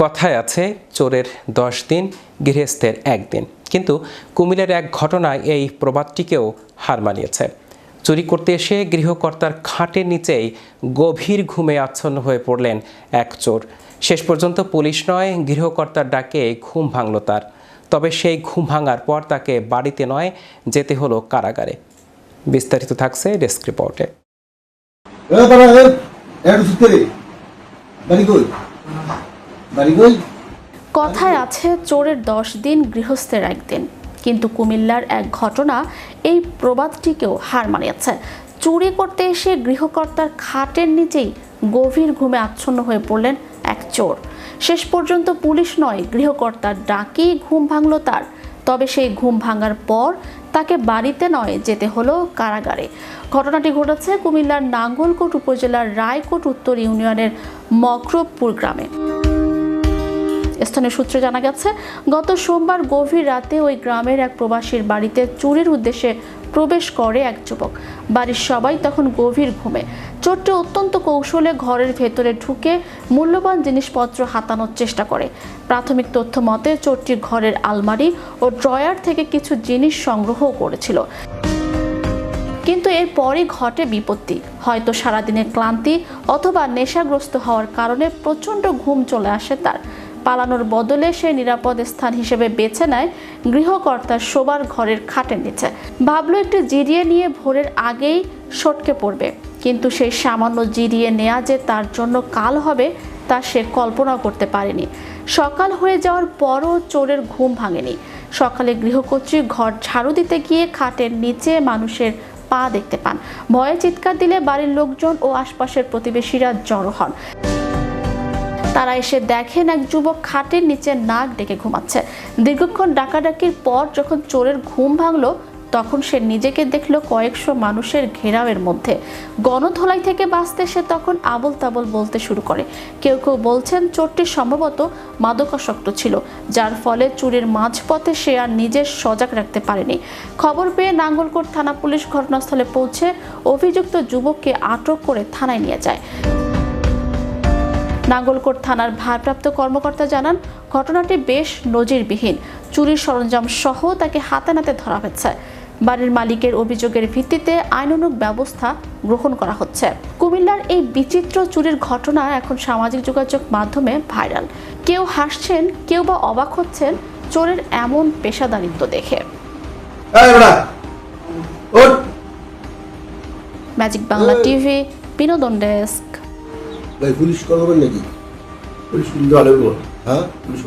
কথায় আছে চোরের 10 দিন গৃহস্থের 1 দিন, কিন্তু কুমিল্লার এক ঘটনায় এই প্রবাদটিকেও হার মানিয়েছে। চুরি করতে এসে গৃহকর্তার খাটের নিচেই গভীর ঘুমে আচ্ছন্ন হয়ে পড়লেন এক চোর। শেষ পর্যন্ত পুলিশ নয়, গৃহকর্তার ডাকে ঘুম ভাঙল তার। তবে সেই ঘুম ভাঙার পর তাকে বাড়িতে নয়, যেতে হলো কারাগারে। বিস্তারিত থাকছে ডেস্ক রিপোর্টে। কথায় আছে চোরের 10 দিন গৃহস্থের 1 দিন, কিন্তু কুমিল্লার এক ঘটনা এই প্রবাদটিকেও হার মানিয়েছে। চুরি করতে এসে গৃহকর্তার খাটের নিচেই গভীর ঘুমে আচ্ছন্ন হয়ে পড়লেন এক চোর। শেষ পর্যন্ত পুলিশ নয়, গৃহকর্তার ডাকেই ঘুম ভাঙল তার। তবে সেই ঘুম ভাঙার পর তাকে বাড়িতে নয়, যেতে হলো কারাগারে। ঘটনাটি ঘটেছে কুমিল্লার নাঙ্গলকোট উপজেলার রায়কোট উত্তর ইউনিয়নের মকরবপুর গ্রামে। স্থানীয় সূত্রে জানা গেছে, গত সোমবার গভীর রাতে ওই গ্রামের এক প্রবাসীর বাড়িতে চুরির উদ্দেশ্যে প্রবেশ করে এক যুবক। বাড়ির সবাই তখন গভীর ঘুমে। চোরটি অত্যন্ত কৌশলে ঘরের ভেতরে ঢুকে মূল্যবান জিনিসপত্র হাতানোর চেষ্টা করে। প্রাথমিক তথ্য মতে চোরটি ঘরের আলমারি ও ড্রয়ার থেকে কিছু জিনিস সংগ্রহ করেছিল। কিন্তু এরপরই ঘটে বিপত্তি। হয়তো সারাদিনের ক্লান্তি অথবা নেশাগ্রস্ত হওয়ার কারণে প্রচণ্ড ঘুম চলে আসে তার। পালানোর বদলে সে নিরাপদ স্থান হিসেবে বেছে নেয় গৃহকর্তার শোবার ঘরের খাটের নিচে। ভাবলো একটু জিরিয়ে নিয়ে ভোরের আগেই সটকে পড়বে, কিন্তু সেই সামান্য জিরিয়ে নেওয়া যে তার জন্য কাল হবে তা সে কল্পনা করতে পারেনি। সকাল হয়ে যাওয়ার পরও চোরের ঘুম ভাঙেনি। সকালে গৃহকর্ত্রী ঘর ঝাড়ু দিতে গিয়ে খাটের নিচে মানুষের পা দেখতে পান। ভয়ে চিৎকার দিলে বাড়ির লোকজন ও আশপাশের প্রতিবেশীরা জড়ো হন। তারা এসে দেখেন এক যুবক খাটের নিচে নাক ডেকে ঘুমাচ্ছে। দীর্ঘক্ষণ ডাকাডাকির পর যখন চোরের ঘুম ভাঙল, তখন সে নিজেকে দেখল কয়েকশো মানুষের ঘেরাওয়ের মধ্যে। গণধোলাই থেকে বাঁচতে সে তখন আবল তাবল বলতে শুরু করে। কেউ কেউ বলছেন চোরটি সম্ভবত মাদকাসক্ত ছিল, যার ফলে চুরির মাঝপথে সে আর নিজের সজাগ রাখতে পারেনি। খবর পেয়ে নাঙ্গলকোট থানা পুলিশ ঘটনাস্থলে পৌঁছে অভিযুক্ত যুবককে আটক করে থানায় নিয়ে যায়। নাঙ্গলকোট থানার ভারপ্রাপ্ত কর্মকর্তা জানান, ঘটনাটি বেশ নজিরবিহীন। চুরির সরঞ্জাম সহ তাকে হাতে নাতে ধরা হয়েছে। বাড়ির মালিকের অভিযোগের ভিত্তিতে আইনানুগ ব্যবস্থা গ্রহণ করা হচ্ছে। কুমিল্লার এই বিচিত্র চুরির ঘটনা এখন সামাজিক যোগাযোগ মাধ্যমে ভাইরাল। কেউ হাসছেন, কেউ বা অবাক হচ্ছেন চোরের এমন পেশাদারিত্ব দেখে। ম্যাজিক বাংলা টিভি, বিনোদন ডেস্ক। পুলিশ করবেন নাকি? পুলিশ কিন্তু আলো হ্যাঁ পুলিশ